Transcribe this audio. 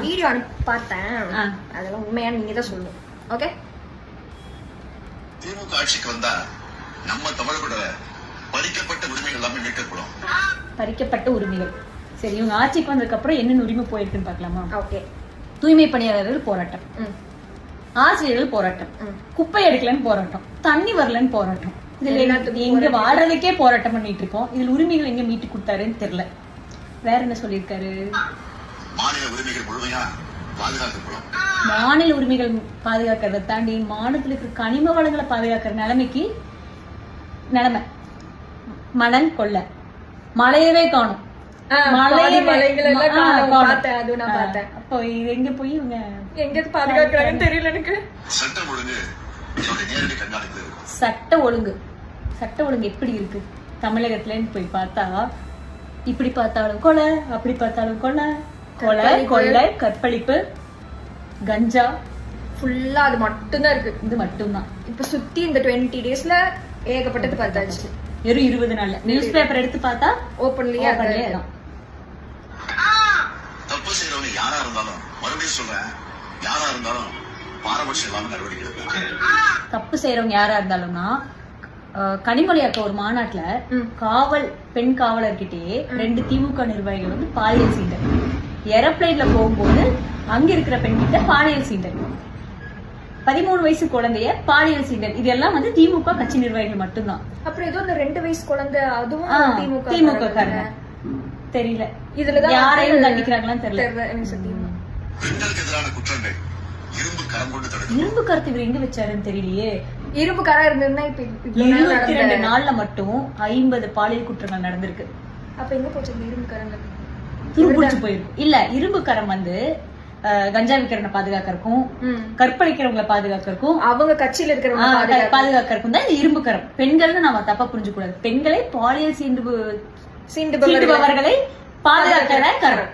Video அனுப்பி பார்த்தேன், அதெல்லாம் உண்மையான நீங்க தான் சொல்லணும். ஓகே, திமுக ஆட்சிக்கு வந்தா நம்ம தமிழரோட பறிக்கப்பட்ட உரிமைகள் எல்லாமே மீட்கப்படும். பறிக்கப்பட்ட உரிமைகள். சரி, இவங்க ஆட்சிக்கு வந்ததுக்கு அப்புறம் என்னென்ன உரிமை போயிருக்குன்னு பார்க்கலாமா? ஓகே. தூய்மை பணியாளர்கள் போராட்டம், ஆசிரியர்கள் போராட்டம், குப்பை எடுக்கலன்னு போராட்டம், தண்ணி வரலன்னு போராட்டம். இதுல எங்க வாழ்றதுக்கே போராட்டம் பண்ணிட்டு இருக்கோம். இதுல உரிமைகள் எங்க மீட்டு கொடுத்தாருன்னு தெரியல. வேற என்ன சொல்லியிருக்காரு? மாநில உரிமைகள் முழுமையா பாதுகாக்கப்படும். மாநில உரிமைகள் பாதுகாக்கிறத தாண்டி மாநிலத்தில் இருக்கிற கனிம வளங்களை பாதுகாக்கிற நிலைமை மணல் கொள்ள மழையவே காணும். அப்போ இது எங்க போய் இவங்க எங்க பாதுகாக்கிறாங்கன்னு தெரியல எனக்கு. சட்டம் ஒழுங்கு நேரடி கண்காணிப்பு. சட்ட ஒழுங்கு எப்படி இருக்கு தமிழகத்துலன்னு போய் பார்த்தா, இப்படி பார்த்தாலும் கொலை, அப்படி பார்த்தாலும் கொலை, கற்பழிப்பு, கஞ்சா, ஃபுல்லா அது மட்டும்தான் இருக்கு. இது மட்டும்தான். இப்ப சுத்தி இந்த 20 daysல ஏகப்பட்டது பார்த்தாச்சு. வெறும் 20 நாள்ல நியூஸ் பேப்பர் எடுத்து பார்த்தா ஓபன்லயே தான். தப்பு செய்யறவங்க யாரா இருந்தாலும், மறுபடியும் சொல்றேன், யாரா இருந்தாலும் பாரபட்சம் இல்லாம நடவடிக்கை எடுப்பாங்க. தப்பு செய்யறவங்க யாரா இருந்தாலும்னா, கனிமொழியாக்க ஒரு மாநாட்டுல பெண் காவலர்கிட்டயே 2 திமுக நிர்வாகிகள் வந்து பாலியல் சீண்டல், ஏரோப்ளைன்ல போகும்போது அங்க இருக்கிற பெண் கிட்ட பாலியல் சீண்டல், 13 வயசு குழந்தைய பாலியல் சீண்டல். இதெல்லாம் வந்து திமுக கட்சி நிர்வாகிகள் மட்டும்தான். அப்புறம் ஏதோ இந்த 2 வயசு குழந்தை, அதுவும் திமுக காரங்க. தெரியல இதுலதான் யாரையும் தண்டிக்கிறாங்களான்னு தெரியல. பெண்களுக்கு எதிரான குற்றங்கள் இரும்பு கரத்து இவர் எங்க வச்சாருன்னு தெரியலையே. இரும்பு கரம் இருந்ததுன்னா இப்ப 22 நாள்ல மட்டும் 50 பாலியல் குற்றங்கள் நடந்திருக்கு. அப்ப எங்க போச்சு இரும்பு கரங்கள்? துருப்பிடிச்சு போயிருக்கு. இல்ல, இரும்பு கரம் வந்து கஞ்சா விக்கிறவனை பாதுகாக்கிறதுக்கும், கற்பழிக்கிறவங்களை பாதுகாக்கிறதுக்கும், அவங்க கட்சியில இருக்கிறவங்க பாதுகாக்கிறதுக்கும் தான் இந்த இரும்பு கரம். பெண்கள்னு நாம தப்பா புரிஞ்சு கூடாது. பெண்களை பாலியல் சீண்டுபவர்களை பாதுகாக்கிற கரம்.